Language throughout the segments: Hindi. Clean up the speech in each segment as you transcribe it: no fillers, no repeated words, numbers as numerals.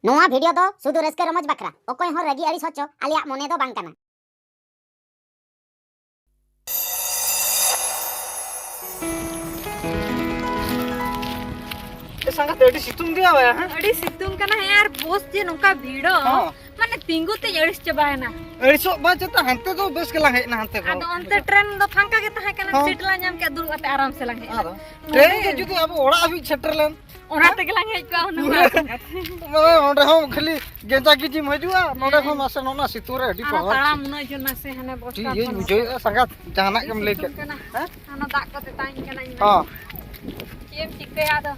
नोआ वीडियो दो सुधु रस्का रमज बकरा ओकोय हो रगी अड़ी सोचो आलिया मोने दो बांग कना संगत एडी सितुंग दिया है हां अड़ी सितुंग कना है यार बोस जे नोका भीड़ो माने तिंगु ते अड़िस चबायना एडिसो बाजता हंते तो बेस के लांगे ना हंते को आदो अंते ट्रेन दो फांका के तहा कना सीट ला नाम के दुर आते आराम से लांगे आदो ट्रेन के जुदी अब ओड़ा अभी छटर लेन ओना ते लांगे का हुनु मने ओंडे हम खाली गेंजा की जिम हजुआ नोडे हम आसे नोना सितुरे एडी आना पावर ताड़ा मुना जो नासे हने बोस का ये बुझो संगत जहाना केम ले के हां आना दाग कते ताई कना हां केम चिके आदो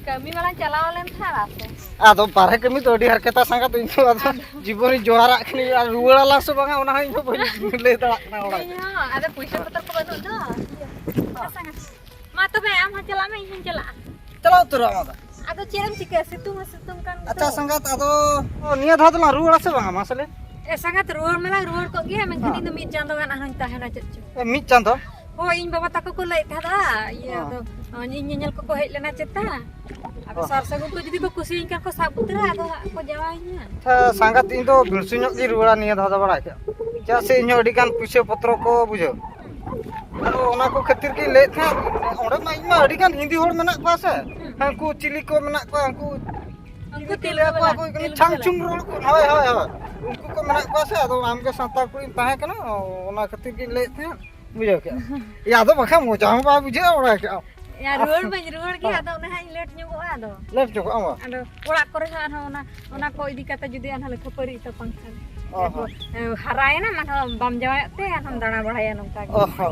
कमी वाला चलाव लेन था रासे आदो बारे कमी तो एडी हरकता संगत इनको आदो जीवन जोहारा खनी रुवाला लासो बांगा ओना हिं तो ले दा ना ओड़ा हां आदो पैसा पतर को बनो दो संगत मा तो बे आम चला में हिं चला चलो तो आदा आदो चेरम चिके सितुंग कान अच्छा संगत आदो निया धादला रुवाला से बांगा मासले ए संगत रोड मेला रोड को गे मैं खनी तो मिट चांदो गाना हन ताहेना चच्चू मिट चांदो ओ इन बाबा तक को लई था ये तो ᱧᱮᱧᱮᱞ को हेज लेना चेता अब सर सगुन को जदी को कुसी इनका को साब उतरा आदो को जावाइना था संगत इन तो बिरसुño की रुवाला निया धादा बड़ा के क्या से इन अडी गान पुइसे पत्र को बुझो अरो ओना को खातिर की ले था ओडे मा इमा अडी गान हिंदी होड़ मेना को से हांकू चिली को मेना को हांकू उनको तिले को को छांगचुंग रोड को हाय हाय हाय उनको को मेना को से अदो आम के संता कुई ताहे कना ओना खातिर की ले था बुझो के या तो बखा मोजा बा बुझे ओड़ा के या रोड के आदो ना हाई लेट ᱧᱚᱜᱚᱜᱼᱟ आदो लेफ्ट जो आमा आदो ओड़ा करे ओना को इदी कता जुदी आना ले खपरी तो पंखा हरायना मान बम जावाते हम दाना बढ़ाया नंका ओहो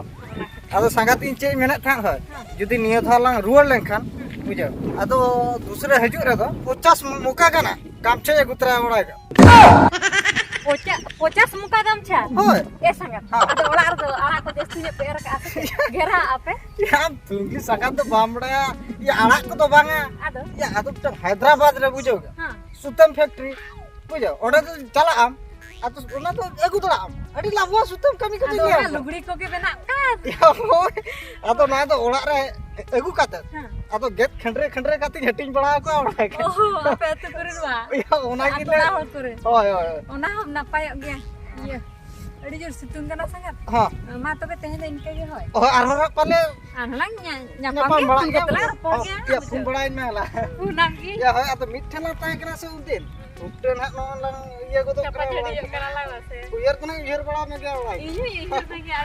आदो संगत इन चे मेना था है जुदी निया थालांग रुवाल लेनखान बुझो आदो दूसरे हजू रे दो 50 मुका गाना कामचे गुतरा ओड़ा के 50 मुका दाम छा होय ए संगत आदो ओड़ा रे आड़ा को जस्ती ने पेर का घेरा आपे या तुंगी संगत तो बामड़ा ये आड़ा को तो बांगा आदो या आदो तो हैदराबाद रे बुझो हां सुतम फैक्ट्री बुझो ओड़ा तो चला आम आतो ओना तो एगु तोड़ा आम अडी लाबवा सुतम कमी को आदो दिया लुगड़ी को के बना का या होय आतो ना तो ओड़ा रे एगु काते आतो गेट खंडरे काती हटिंग बड़ा को ओड़ा के ओहो आपे तो करवा या ओना की ओना हो करे होय होय ओना हम नापाय गया ये अड़ी जोर सितुंग कना संगत हां मा तो के तेहे इनके गे होय ओ आरो पाले आनलांग न्यापाम बड़ा के तला रपो गया या फुन बड़ा में ला उनाम की या होय आतो मिठला ताय कना से उदिन उठन हा नो लंग ये को तो कपा जड़ी करा लावा से उयर कना उयर बड़ा में गया ओड़ा इयो इयो पे गया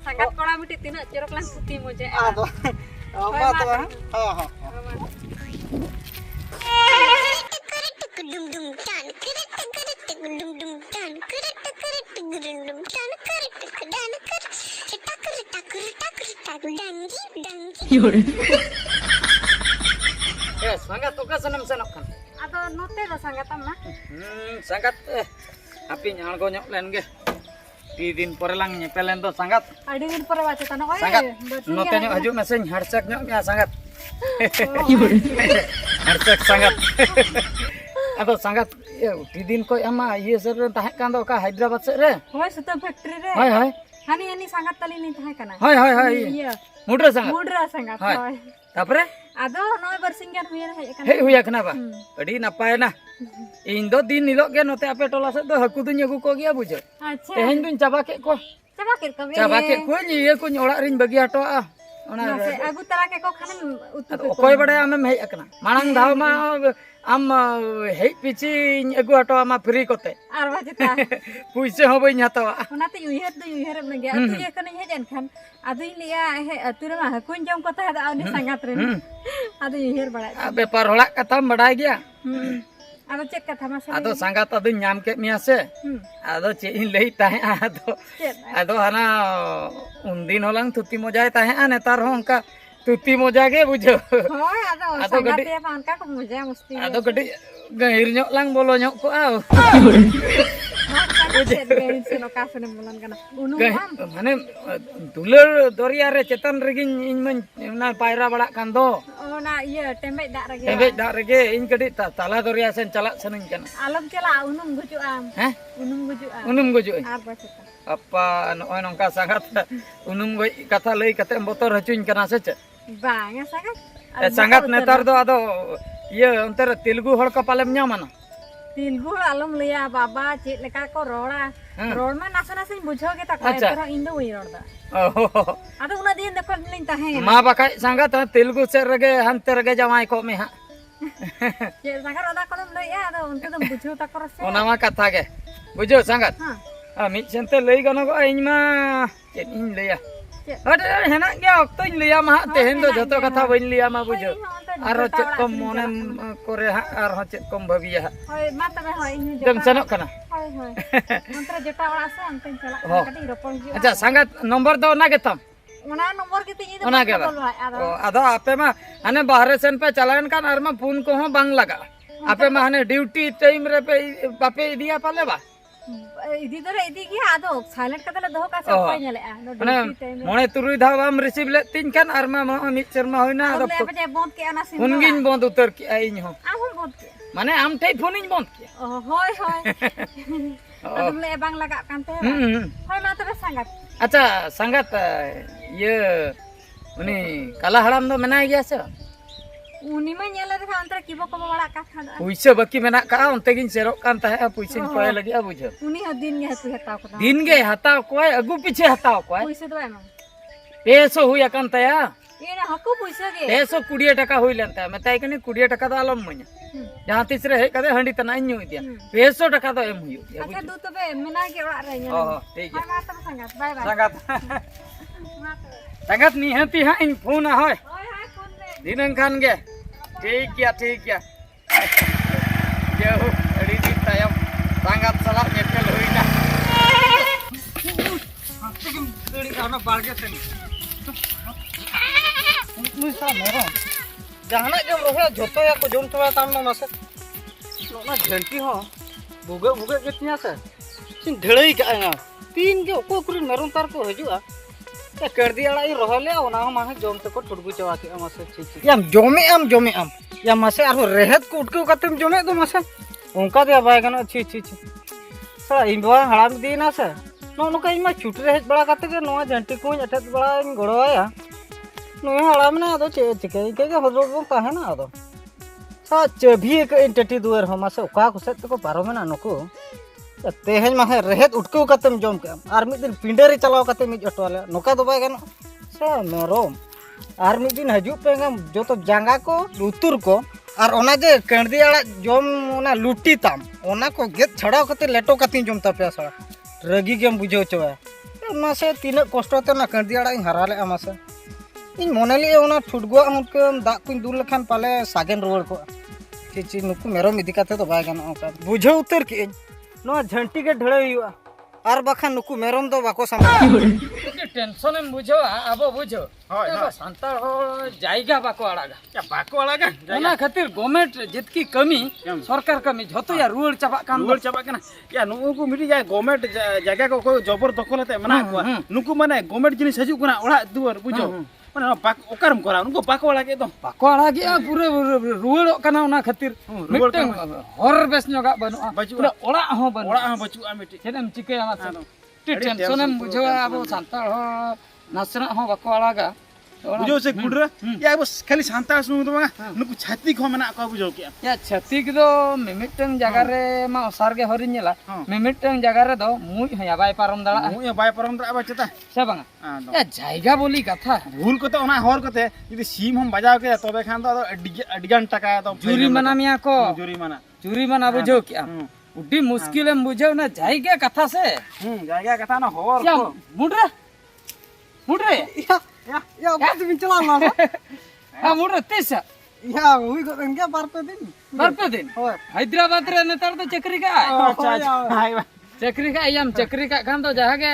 संगत कोड़ा मिटी तीन चेरोक लांग सुती मोजे आदो आमा तो हां हां संगत तो का सनम सनक kan आदो नोते दो संगत अम्मा संगत api nyalgo nyok len ge di din pore lang nyepelen to sangat अड़ी दिन पर बात तना ओए sangat note nyok haju mesen harsak nyok ya sangat harsak sangat ado sangat di din ko ama ye ser tahe kan do ka Hyderabad se re होय सुता फैक्ट्री रे hoy hoy हानी हानी संगत तली नहीं थाय कना hoy hoy hoy ये mudra sangat मुडरा संगत होय होय tapre आदो नय बरसिंगान हुय रे कना हे हुया kana ba adi napai na इन दो दिन निलोग के नोते आपे टोला से दो हकु दुन अगु को गया बुझो अच्छा तेहन दुन चाबा के को ये को ओड़ा रिन बगी हटो आ ओना से अगु तरा के को खाने उतु कोई बड़े आम हेज अकना मांग धाव मा आम हेज पिची अगु हटो मा फ्री कोते आर बाजता पुइसे हो बई हतवा ओनाते उयहर में गया तु ये कने हेजन खान आदि लिया हे अतुरे मा हकुन जम कोता है आउनी संगात रे आदि उयहर बड़ा बेपार होला कथा बड़ाय गया आदो चेक कथा मा से आदो संगात अदु नाम के मिया से आदो चे इन लई ताहे आदो हना उन दिन होलंग तुति मोजाय ताहे नेतार हो उनका तुति मोजा के बुझो होय आदो संगात ये पानका को मजा मस्ती आदो गडी गहिर nyok lang bolo nyok ko aw माने दुलर दरिया रे चेतन रेगिन इन मन ना पायरा बड़ा कान दो ओना ये टेम्बे दा रगे इन कडी ताला दरिया सेन चला सनन कन आलम चला उनुम गुजुआ हैं उनुम गुजु आर बचता apa नोय नंका संगत उनुम गई कथा लई कते बोतर हचुन कना से चे बांगा संगत संगत नेतार दो आदो ये अंतर तेलुगु हड़ का पालेम ᱧᱟᱢᱟना तीन हूँ आलम लिया बाबा चेक लेका को रोड़ा रोड में नासा नासा बुझो के तक अच्छा। पर इन दो वही रोड़ा ओहो आदो उना दिन देखो नहीं ताहे मा बाका संगत तेलुगु से रगे हंते रगे जमाई को में हा ये संगर रोड़ा को तुम ले आदो उनके तुम बुझो तक कर से ओना मा कथा के बुझो संगत हां मिट सेंते लई गनो को इन मा चेत इन लिया अरे हेना गया अक्तो इन लिया मा तेहेन दो जतो कथा बइन लिया मा बुझो आरो चेत को मोने करे हा आरो चेत को भाबिया हा होय मा तबे होय इन दम सनक कना होय होय मंत्र जटा वाला से अंते चला हो। कटी रोपण जी अच्छा संगत नंबर दो ना के तम उना नंबर के तीन ओना के बा ओ आदो आपे मा हने बाहरे सेन पे चलान कान आर मा फोन को हो बांग लगा आपे मा हने ड्यूटी टाइम रे पे बापे इदिया पाले बा इदी तो इदी की आदो साइलेंट का तले दो का सब पाई नेले नो माने ड्यूटी टाइम मोने तुरुई धावाम रिसीव ले तीन कान आर मा मिट शर्मा होइना आदो ले पे बंद के आना सिम फोनगिन बंद उतर की आइन हो आ हम बंद के माने आम ठई फोनिन बंद की होय होय तुम ले बांग लगा कानते होय मा तबे संगत अच्छा संगत ये उनी काला हड़ाम दो मेना गया से उनी में नेले रे अंतर किबो को बड़ा का था पुइसे बाकी मेना का उनते गिन सेरो कान ताहे पुइसे पय लगी आ बुझो उनी हो दिन गे तू हटाव को दिन गे हताव कोय अगु पीछे हताव कोय पैसे दो एम पेसो हुई अकन तया ये ना हकु पैसे गे पेसो 20 टका हुई लेनता मैं कनी 20 टका तो आलम मኛ जहां तीस रे हे कदे हंडी तना न्यू दिया पेसो टका तो एम हुई अच्छा दू तबे मेना के ओड़ा रे ओ ठीक है मा तबे संगत बाय बाय संगत मा तबे संगत निहती हा इन फोन होय होय हाय फोन ले दिनन खान गे ठीक गया जहु अड़ी दिन तायम संगत सला नेटल होइना हत्तिगिम दड़ी गाना बाड़गे से मुसा मेरा जहाना जम रोहे झोतो या को जम चवा ताम न मासे नोना झंटी हो बुगे बुगे केतिया से सिन ढेड़ई का या तीन के को कुरी मेरुन तार को हजुआ या कर दिया लाई रोहले ओना माने जम ते को ठुडगु चवा के मासे ठीक याम जोमे आम या मासे आरो रेहत को उठके कतम जोमे दो मासे उनका दे बाय गनो छी सा इनबा हड़ाम दीना से नो नो कई मा छुट रे बड़ा कते के नो झंटी को अटत बड़ा इन गड़ोया नो हड़ाम ना दो चिके के हदरो बो ताहे ना दो सा चभी के इंटटी दुर हो मासे ओका को सेत को पारो में ना नको तेहन माहे रेहत उठके कतम जम के आर मिद दिन पिंडे रे चलाव कते मिज अटवाले नोका दो बाय गनो सा मेरोम आर मिद दिन हजू पे जो तो जांगा को लुतुर को और ओना जे कंडी आड़ा जम ओना लुटी ताम ओना को गेत छड़ाव कते लेटो कती जम ता सा रगी गेम बुझो चवा ओना से तीन कष्ट ते ना कंडी आड़ा इन हराले आमासे इन मोनेली ओना ठुडगो उनके दा कुन दूर लखान पाले सागेन रोड को ची नुकु मेरोम इदी कते तो बाय गनो का बुझो उतर के नो झंटी के ढळे हुआ आर बखा नुकु मेरोम दो बाको सामा टेंशन में बुझो आबो बुझो होय संताल हो जायगा बाको आड़ागा या बाको आड़ागा ओना खातिर गवर्नमेंट जितकी कमी सरकार कमी झतो या रूल चाबा कान या नुकु को मिली जाय गवर्नमेंट जगह को कोई जबर दखलते मना को नुकु माने गवर्नमेंट जिनिस हजू कना ओड़ा दुआर बुझो माने ओकारम करा उनको बाको आड़ा के दो बाको आड़ागे पूरे रूल कना ओना खातिर मिटन हर बेस नगा बनुआ पूरा ओड़ा हो बचू आ मिटी हेदम चिके आमा टेंशन में बुझो आबो संताल हो नासना हो बाको आड़ागा बुझो से गुडरा या बस खाली शांता सुनु तो नुकु छाती को मना को बुझो के या छत्तीक दो मिमिटन जगह रे मा ओसार गे हरिन नेला मिमिटन जगह रे दो मुई हया बाय पारम दाड़ा मुई बाय परम दा बचता से बांगा या जायगा बोली कथा भूल को तो ओना हर कोते यदि सीम हम बजाव के तबे खान तो अडिगान टका तो जुरीमाना मिया को जुरीमाना बुझो क्या उडी मुश्किल में बुझो ना जायगा कथा से जायगा कथा ना हर या मुडरे या बात में चला ना हां मुडरे तेस या हुई को अंगे बार पे दिन होय हैदराबाद रे नेतार तो चक्री का अच्छा चक्री का याम चक्री का खान तो जहां के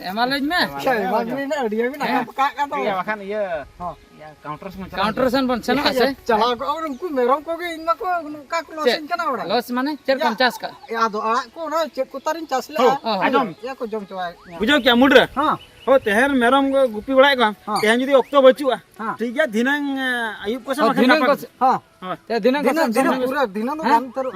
एमएलए में मागनी ना अडिया भी ना का तो या बखान ये हां या काउंटर सन बन छना से चला को और उनको मेरों को के इनमा को का लॉसिन कना बड़ा लॉस माने 450 का या दो आड़ा को ना चेक को तारिन चास ले आजम या को जम चवा बुझो क्या मुडरा हां हो तेहर मेरम को गुपी बड़ाय को तेहन जदी ऑक्टो बचुआ ठीक है दिनंग आयुब को सब दिनंग को हां ते दिनंग को पूरा दिनंग तो गान तर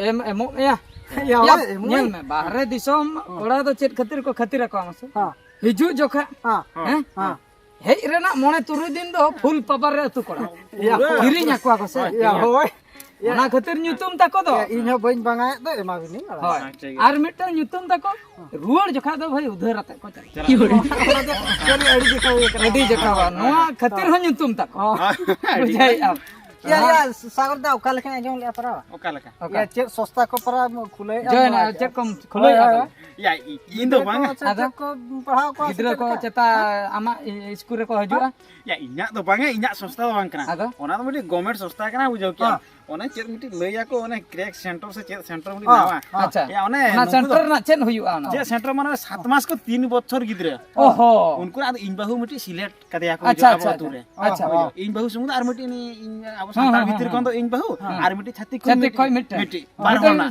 एम या नेल में बाहर दिसोम ओड़ा तो चेत खातिर को खातिर को हमसे हां हिजु जोखा हां हां हे रेना मोने तुरु दिन दो फुल पावर रे तु कोड़ा या किरिnya को से या होय ᱚᱱᱟ ᱠᱷᱟᱹᱛᱤᱨ ᱧᱩᱛᱩᱢ ᱛᱟᱠᱚ ᱫᱚ ᱤᱧ ᱦᱚᱸ ᱵᱟᱹᱧ ᱵᱟᱝᱟᱭ ᱫᱚ ᱮᱢᱟ ᱵᱤᱱᱤ ᱦᱳᱭ ᱟᱨ ᱢᱤᱫᱴᱟᱝ ᱧᱩᱛᱩᱢ ᱛᱟᱠᱚ ᱨᱩᱣᱟᱹᱲ ᱡᱚᱠᱷᱟ ᱫᱚ ᱵᱷᱟᱹᱭ ᱩᱫᱷᱟᱹᱨ ᱟᱛᱮ ᱠᱚ ᱪᱟᱞᱟᱜᱼᱟ ᱟᱹᱰᱤ ᱡᱚᱠᱷᱟ ᱦᱩᱭ ᱠᱟᱱᱟ ᱟᱹᱰᱤ ᱡᱚᱠᱷᱟᱣᱟ ᱱᱚᱣᱟ ᱠᱷᱟᱹᱛᱤᱨ ᱦᱚᱸ ᱧᱩᱛᱩᱢ ᱛᱟᱠᱚ ᱵᱩᱡᱷᱟᱹᱣ ᱟᱢ सागर दा ओका लेखा आंजम ले परा ओका लेका या चेक सस्ता को परा खुले जयना चेक कम खुले या इन दो बांग आदा को पढ़ाओ को गिद्रा को चेता आमा स्कूल रे को हजुआ या इन्या दो बांग इन्या सस्ता दो बांग कना ओना तो मिटी गवर्नमेंट सस्ता कना बुझो क्या ओने चेक मिटी लैया को ओने क्रैक सेंटर से चेक सेंटर मिटी नावा अच्छा या ओने ना सेंटर ना चेन हुआ ना चेक सेंटर माने 7 मास को 3 बछर गिद्रा ओहो उनको आद इन बाहु मिटी सिलेक्ट कदया को अच्छा जो अच्छा तुरे अच्छा इन बाहु सुंग आर मिटी नि अब संताल भीतर कोन तो इन बाहु आर मिटी छाती कोई मिटी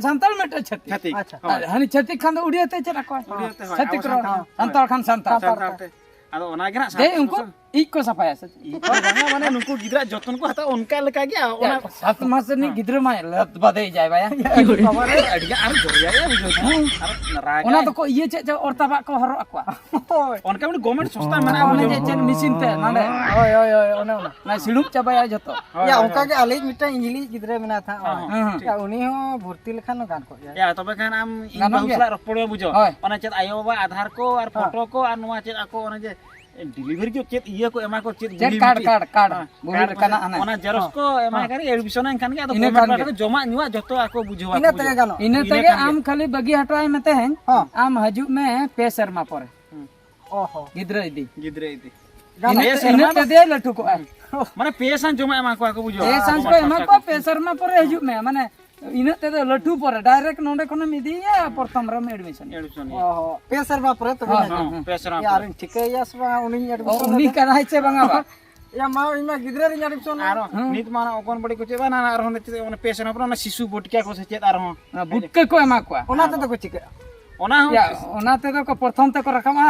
संताल मिटी छाती अच्छा हानि छाती खान दो उड़ियाते चेना को छाती करो संताल खान संताल आदो ओना गेना दे उनको इ को सफाया से बांगा माने नुको गिद्रा जतन को हता उनका लेका गया ओना 7 मास नि गिद्रा मा लत बदे जाय बाया कवर अडिया आर जोरिया रे बुझो आर रागा ओना तो को ये चे औरताबा को हरो अकवा उनका मिटी गवर्नमेंट सस्ता माने ओने जे चेन मशीन ते नाले ओय ओय ओय ओना ओना ना सिडुप चाबाया जतो या ओका के आले मिटा इंग्लिश गिद्रे मेना था या उनी हो भर्ती लेखान गान को या तबे खान आम इन बाहुसला रपड़ो बुझो ओना चेत आयो बा आधार को और फोटो को और नवा चेत आको ओना जे डिलीवरी को चेत इया को एमा को चेत कार्ड बुलर कना आना ओना जेरॉक्स को एमा करे एडमिशन एनखान के गवर्नमेंट को जमा निवा जतो आको बुझो इने तगे गानो इने तगे आम खाली बगी हटवाय मते हैं आम हजू में पे शर्मा परे ओहो गिद्रा इदी इदी इने तदे लटू को माने पेसान जमा एमा को आको बुझो ए सांस को एमा को पे शर्मा परे हजू में माने इने तदे लटू परे डायरेक्ट नोंडे कोन मिदिया प्रथम रम एडमिशन ओहो पेसर बा परे तो पेसर यार ठीके यस बा उनी एडमिशन उनी कराय छे बंगा बा या मा इमा गिद्रे रे एडमिशन आरो नित माना ओकोन बड़ी को चेबा ना आरो ने ओने पेसन अपना ना शिशु बोटकिया को से चेत आरो बुटके को एमा को ओना तो को ठीके ओना या ओना ते को प्रथम ते को रकमा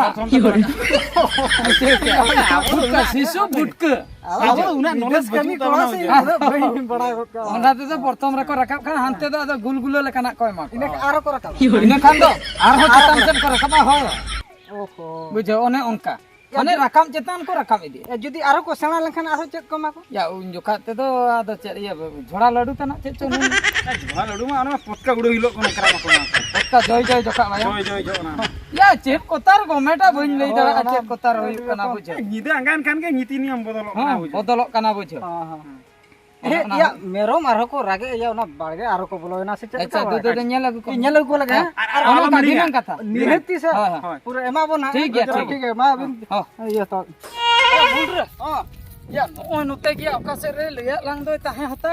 बुटका शिशु बुटके अब उना नॉलेज कमी बजू कोला से बड़ी बड़ा ओना ते प्रथम रे को रकम खान हानते दा गुलगुलो लेकना को एमा इने आरो को रखा इने खान दो आर हो चेतन से को रकमा हो ओहो बुझो ओने उनका माने रकम चेतन को रकम इदी जुदी आरो को सेना लेखन आरो चेक को मा को या उन जोखा ते दो आदो चे ये झोड़ा लड्डू तना चे चो झोला लड्डू मा ओना पटका गुडो हिलो कोन करा को पक्का जय जय जोखा भाई जय जय ओना या चेक कोतार गमेटा बइन लई दा चेक कोतार होई कना बुझो निदे अंगान खान के नीति नियम बदलो हां बदलो कना बुझो या मेरो मारो को रागे या ओना बागे आरो को बोलो ना से चेक अच्छा दो दो न्या लगु को न्या लगु लगे और ओना का दिनन कथा निहती से पूरा एमा बना ठीक है मा अभी ये तो बुल रे हां या ओय नुते गया ओका से रे लिया लांग दो ताहे हता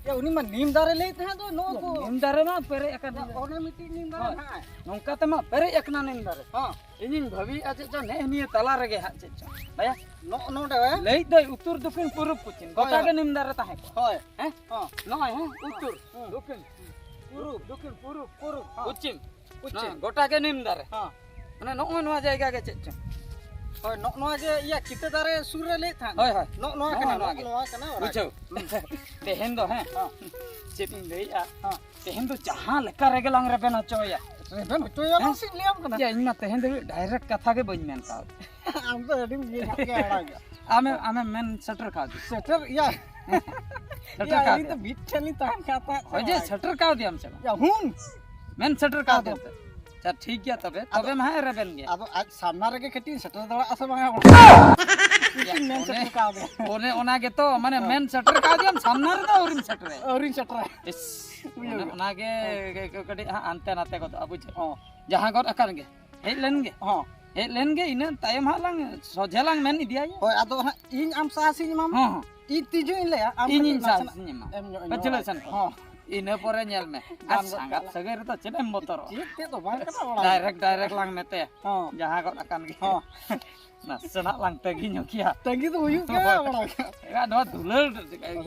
या उनी मा नीम दारे ले थे तो नो को नीम दारे मा पेरे एक ओना मिटी नीम दारे हां नौका तमा पेरे एक ना नीम दारे हां इनिन भवी आजे जो ने निये तला रगे हा चे भैया नो नो दे लई दो उत्तर दक्षिण पूर्व पश्चिम गोटा के नीम दारे ताहे होय हैं हां नय हैं उत्तर दक्षिण पूर्व पश्चिम गोटा के नीम दारे हां माने नो नवा जायगा के चे होय नो नो जे या किते दारे सुर रे ले था होय होय नो नो कना नो कना बुझो तेहेन दो हैं चेपिंग लई आ तेहेन दो जहां लेका रेगे लांग रे बेना चोया रेबन तो या से लियाम कना या इनमा तेहेन दो डायरेक्ट कथा के बइन मेन का आम तो रेडी ये के आड़ा आमे मेन सटर का सेटर या सटर का ये तो बीट चली तान खाता होय जे सटर का दिया हमसे या हुन मेन सटर का दे अच्छा ठीक गया तबे में है रेबन गया अब आज सामना रे के खटी सटर दड़ा अस बंगा मेन सटर का दे ओने ओना के तो माने मेन सटर का दिया हम सामना रे तो औरिन सटर इस ओना के कडी अंते नाते को अब बुझ जहां गड अकन गे हे लेन गे हां हे लेन गे इन टाइम हालांग सोझेलांग मेन इदिया होय आदो इन आम सासी माम हां इ तिजु इन ले आम इन सासी मा बचलेसन हां इने परे नेल में आम संगात सगे रे तो चेदम मोटर ते तो बाय कना बड़ा डायरेक्ट लांग मेते हां जहां गड अकन गे हां ना सना लांग तगी न्योकिया तंगी तो हुयु के बड़ा या नो दुलर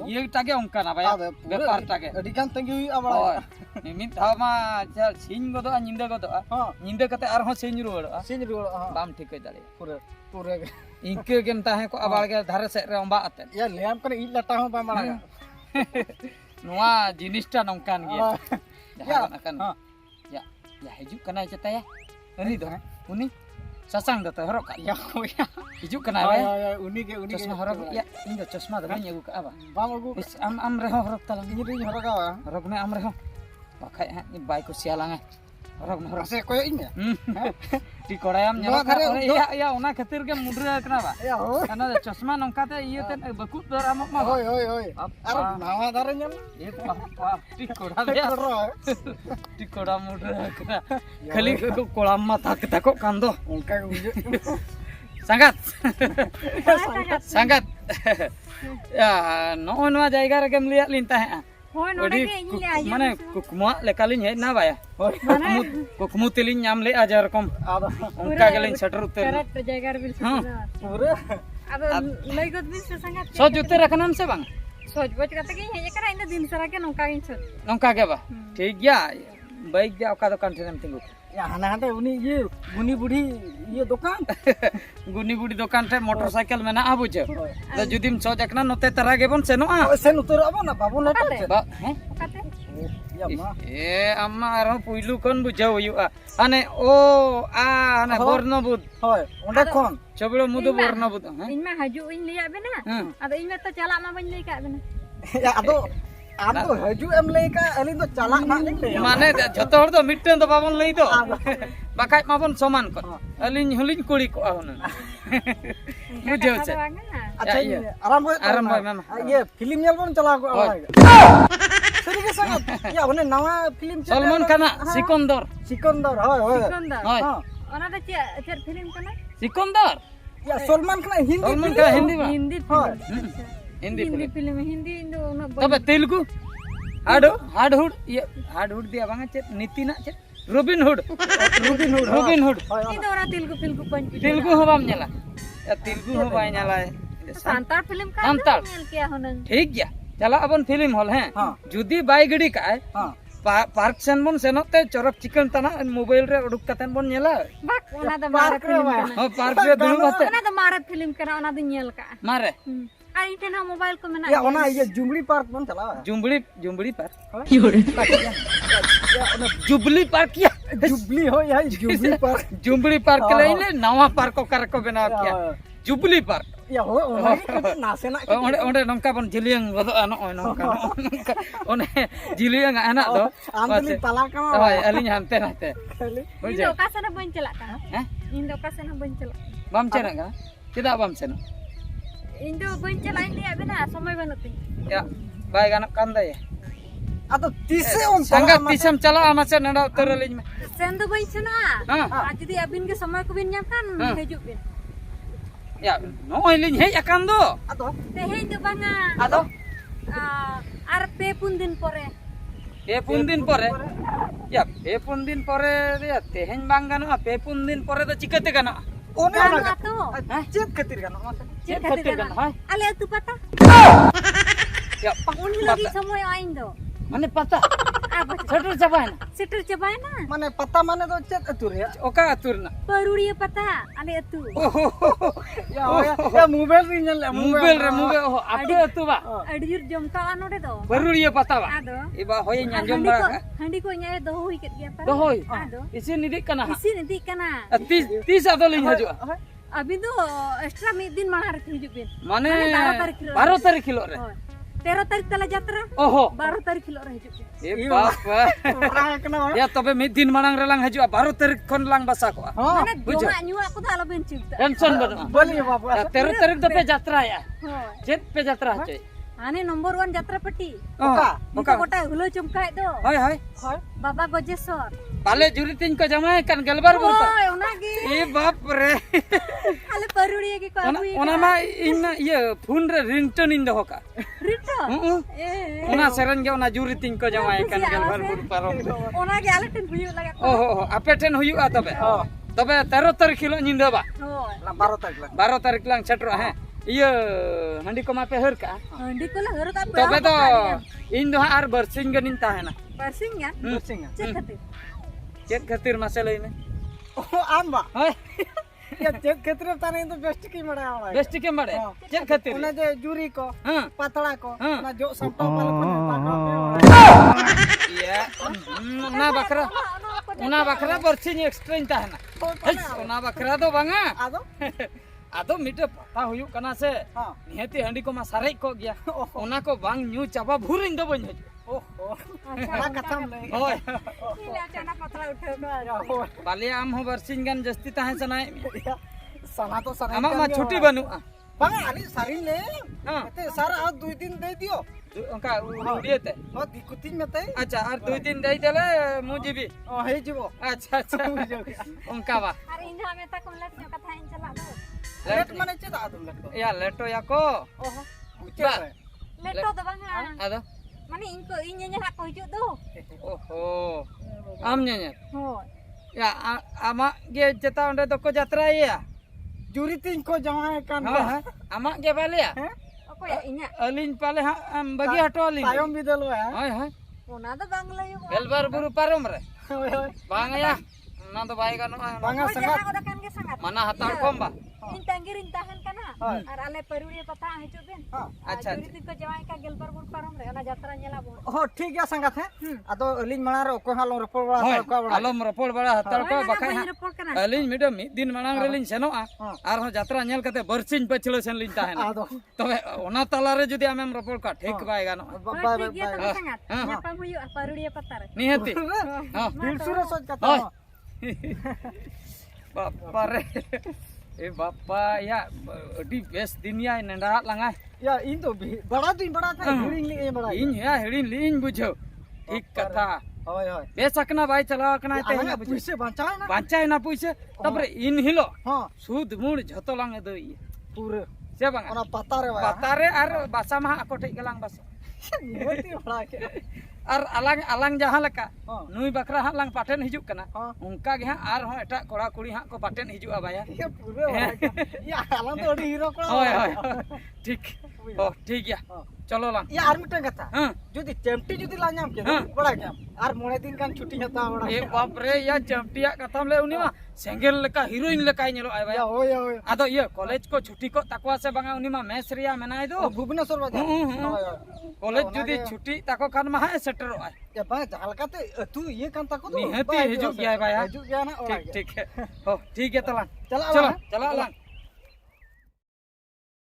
ये टाके उनका ना भाई व्यापार टाके अडी कान तंगी हुयु बड़ा निमित धामा चल सिंग गदो निंदा गदो हां निंदा कते आर हो सिंग रुवड़ सिंग रुवड़ हां बाम ठीक दाले पूरे इनके गेम ताहे को अबाल के धारे से रे ओंबा अते या लेम कने इ लटा हो बा मारा नोआ जिनिसटा नोंकान गया या अकन या या हिजु कना चता या उनी दो उनी sasang dah horok kat ya. Hijuk kena ᱦᱳᱭ ya. ᱦᱳᱭ ᱩᱱᱤ ᱜᱮ Cosma horok ya. Ini cosma dah banyak gua apa. ᱵᱟᱢ ᱟᱹᱜᱩ Am reho horok talang. ᱤᱧ ᱨᱤᱧ ᱦᱚᱨᱚᱜᱟᱣᱟ Horok ni am reho. Pakai ha ni baik ku sialang eh. Horok horok. ᱢᱟᱥᱮ ᱠᱚᱭᱚᱜ ᱤᱧ ᱢᱮ Di koream Nyawa nyala kare iya iya ona khatir ge mudra kenapa? ᱭᱟ ᱦᱳᱭ Karena ada cosma nongka teh ieu teh bakut dor amok mah. ᱦᱳᱭ ᱦᱳᱭ ᱦᱳᱭ Apa? ᱟᱨ ᱱᱟᱣᱟ ᱫᱟᱨᱮ ᱧᱮᱞ Ye di koram ya. ᱨᱚᱦᱚᱭ Di koram mudra kena. Kali ku kolam mah takut kando. ᱚᱱᱠᱟ ᱜᱮ ᱵᱩᱡᱷᱟᱹᱜ Sangat. Sangat. Ya, noon wa jayga rege melihat lintah ya. Hoi node ge ini le aja. Mane kukuma lekalin hej na baya. Kukmu tilin nyam le aja rokom. ᱟᱫᱚ Onka gelin setter uter. Karat jaga bil Hah. ᱯᱩᱨᱟᱹ Ado lagi god bil sangat. So juter rakanam se bang. Soj boj kata ge hej kara inda din sara ke nongka gin soj. Nongka ge ba. ঠিক gya. Baik gya oka dokan tenem tinggu. 야 하나 한테 우니 이 गुनी बुढ़ी ये दुकान Guni budi dokan te motorcycle mena abu je. Da judim so jakna note tara ge bon seno a. sen utur apa na babu na Ba, he? Kate. ya mah Amma aro puilu kon bujau yu a. Ane oh ane borno bud. hoy onde kon Coblo mudu borno bud. Iñ ma haju iñ liya bena. Ado iñ ma to chalak ma bañ lay ka bena. ya ado haju em lay ka ali do chalak na lay Mane joto hor do mitten do babon lei do. Bakai mabon soman kon. Alin hulin kuli ko ahun. Bujau se. अच्छा iya. ये आराम होय Aram boy mama. ये film nyel bon chala ko awal सरी के संग या ओने नवा film Salman Khana Sikondor. Sikandar होय होय Sikondar. Hoy. Ona da cer film kana? Sikondor. या Salman Khan Hindi Salman Khan Hindi ba? Hindi होय film. Hindi Hindi film. film Hindi indo ona Tobe Telugu. Hardwood iya hardwood dia bang cet niti nak cet. Robin Hood. Robin Hood. indo ona Telugu panch. Telugu ho bam nyala. Ya Telugu ho bai nyala. Santar film kan Santar. nyel kiya honan. ठीक गया चला अपन फिल्म हॉल है हाँ। जुदी बाई गड़ी का है हां पार्क सेन बन सेनोते चरक चिकन तना मोबाइल रे उडुक कतन बन नेला Bak ona da mara film kana. हो पार्क रे दुनु बते Ona da mara film kana ona da nyel ka. मारे Ari tena mobile ko mena. या ओना ये जुमड़ी पार्क bon chala जुमबड़ी पार्क जुबली पार्क किया जुबली हो या जुबली पार्क जुमबड़ी पार्क के लिए नवा पार्क को कर को बना किया जुबली पार्क या हो ओना नासे ना ओंडे ओंडे नंका बन जिलियंग बदो अनो नंका ओने जिलियंग आना दो आंदली तला का होय अलिन हमते रहते Indo ka sana bañ celak ka. हैं Indo ka sana bañ celak. बम चेना का tidak bam चेना Indo bañ celak ini ya bena samay banut ni. ya baik anak kanda ya अतो तीसे on sangat tisam cala amase nada terelin me Sen do bañ cena. ha Jadi abin ke samay ko bin nyam kan hejuk bin. ya no ilin hej akan do अतो Teh Indo banga. ado Ar pe pun din pore. pe pun din pore ya pe pun din pore ya teheng bang gano pe pun din pore do cikete gano one Kan ओना ato. चेक खातिर गाना मासे Cek khatir gano ha Ale tu pata. ya Uni lagi samay ain do. mane pata Apa? setur capain Setter coba na. माने पता माने तो चेक अतुर या oka atur na Peruri pata. Ale tu. या मोबाइल री nyel mobil re mobil oh atu atu ba Adir jom ka anu de do. baru dia pata ba Ado. iba hoy nyanjom Handi ko ba handi ko nyai do hui ket dia pa. do hoy Ado. isin nidik kana ha Isi nanti kana. tis ado lin haju Abin tu extra mid din mahar hijup bin. mane Mane 12 tarik kilo re 13 tarik tala jatra. oho 12 tarik kilo re hijup bin. e bapa ya tobe mid din manang relang haju 12 tarik kon lang basa ko Mana joma nyu aku tak lebih cipta. tension ba बोलिए बाबा 13 tarik to pe jatra ya Hoi. jet pe jatra coy Ane nomor 1 jatra peti. oka Buka kota hulo cumkai do. hoy hoy Baba gojesor. pale juri tin ko jamai kan galbar burpa Hoi, onagi. e bap re Ale peruri ki ko ona aku. ona ma inna ye phone re ringtone in doho ka Rito. Eh. ona serang ge ona juri tin ko jamai kan galbar burpa rom Onagi ale tin huyu laga. oho ape ten huyuga tobe tobe 13 tarik kilo nyinda ba Hoi. 12 तारीख 12 tarik lang chatro he iya handi ko mape her ka Handi ko lah haru ka. tobe to in do ar bersing genin tahena Persing ya. Singh Cek kati. cek khatir masalah ini ओ आम बा hoy या चेक खातिर ताने तो बेस्ट की मड़ा आवा best ke made cek khatir ओना जे जूरी को ha पतला को हाँ। ना जो संपा वाला iya na bakra una bakra bersing extra tahena ओना बकरा दो बांगा आदो आदो मिटे पता हुयुक कना से हां निहती हंडी को मा सारे को गया ओना को बांग न्यू चाबा भूरिन दो बन ओहो ना कथम ले होय इला चना पतला उठे हो बाले आम हो बरसिन गन जस्ती ताहे सनाय सना तो सना आमा मा छुट्टी बनुआ बांगा आली सारी ले हां ते सारा आ 2 दिन दे दियो उनका उड़ियते हो दिकुती मेते अच्छा और 2 दिन दई देले मु जीबी ओ हे जीवो अच्छा अच्छा उनका बा अरे इंजा में तक लेट जो कथा इन चला दो लेट माने चेदा आदम लगतो या लेटो या को ओहो उचा लेटो दो बांगा आदो माने इनको इन ᱧᱮᱧᱮᱞ ᱦᱟᱜ ᱠᱚ ᱦᱤᱡᱩᱜ ᱫᱚ ओहो आम ᱧᱮᱧᱮᱞ ᱦᱳᱭ या आमा गे चेता ओंडे दको जात्राया जुरी तीन को जमाए कान हां आमा गे बालेया ᱚᱠᱚᱭ ᱤᱧᱟᱹᱜ अलिन पाले हम बगी हटो अलिन तायम बिदल वा हाय हाय ᱚᱱᱟ ᱫᱚ ᱵᱟᱝ ᱞᱟᱹᱭᱚᱜᱼᱟ बेलबार बुरु पारम रे ओय ओय बांग या ना तो बाय गानोआ बांगा ᱦᱳᱭ संगा ᱡᱟᱦᱟᱸ ᱠᱚᱫᱚ ᱠᱟᱱ ᱜᱮ ᱥᱟᱸᱜᱟᱛ माना हताड़ कोम बा ᱤᱧ ᱛᱟᱸᱜᱤᱨᱤᱧ ᱛᱟᱦᱮᱱ ᱠᱟᱱᱟ ᱟᱨ ᱟᱞᱮ ᱯᱟᱨᱩᱲᱤᱭᱟᱹ ᱯᱟᱛᱟ ᱦᱤᱡᱩᱜ ᱵᱤᱱ अच्छा ᱡᱩᱨᱤ ᱛᱤᱱ ᱠᱚ ᱡᱟᱶᱟᱭ ᱠᱟ ᱜᱮᱞᱵᱟᱨ ᱵᱩᱨ ᱯᱟᱨᱚᱢ ᱨᱮ ᱚᱱᱟ ᱡᱟᱛᱨᱟ ᱧᱮᱞᱟ ᱵᱚᱱ हो ठीक गया संगा थे आदो अलिन मणा रो को हालो रपोड़ बड़ा होय को बड़ा आलम रपोड़ बड़ा हताड़ को बखाय ᱵᱟᱹᱧ ᱨᱚᱯᱚᱲ ᱠᱟᱱᱟ अलिन मिडो मिद दिन मांग रेलिन सेनोआ आर हो जात्रा नेल कते बरसिन पछलो सेन लिन ताहेन आदो तबे ओना तला रे जदि आमेम रपोड़ का ठीक बाय गानोआ ᱦᱳᱭ बाय ᱴᱷᱤक ᱜᱮᱭᱟ बाय ᱛᱚᱵᱮ ᱥᱟᱸᱜᱟᱛ ᱧᱟᱯᱟᱢ ᱦᱩᱭᱩᱜᱼᱟ ᱯᱟᱨᱩᱲᱤᱭᱟᱹ ᱯᱟᱛᱟ ᱨᱮ निहति हां फिर सुरो सोच कथा होय बापा रे ए बापा या अडी बेस दिन या नंडा लंगा या इन तो बड़ा दिन बड़ा था हिरिंग ले बड़ा इन या हेडिन लिन बुझो ठीक कथा होय होय बेस अकना बाय चलाव अकना ते आना पुइसे बचाए ना बांचाय ना पुइसे तबरे इन हिलो हां सुद मुड़ झतो लांगे दो ये पूरे से बांगा ओना पता रे वा बातारे आर बासा मा अको ठेक गलांग बस निहती बड़ा के आर अलंग अलंग जहां लका हां नुई बकरा हां लंग पाटेन हिजुक कना हां उनका गे हां आर हो एटा कोड़ा कुड़ी हां को पाटेन हिजुआ बाया ये पूरे बड़ा के या आलम तो अडी हीरो को होय होय ठीक ओ ठीक या चलो लांग या आर मिटन कथा हां যদি টেম্পটি যদি লা নাম কে বড়া কে আর মনে দিন কান ছুটি হতা বড়া ए बाप रे या चमटिया कथम ले उनी मा सेंगेल लेका हीरोइन लेका नेलो आय बाया या होय होय आदो ये कॉलेज को छुट्टी को तकवा से बांगा उनी मा मेस रिया मेनाय दो भुवनेश्वर बाजा होय होय कॉलेज जुदी छुट्टी ताको खान मा है सेटरो आय या बा हलकाते तू ये कान तको तो निहती हिजुक गया बाया हिजुक गया ना ठीक ठीक है ओ ठीक है तला चला चलो चला लांग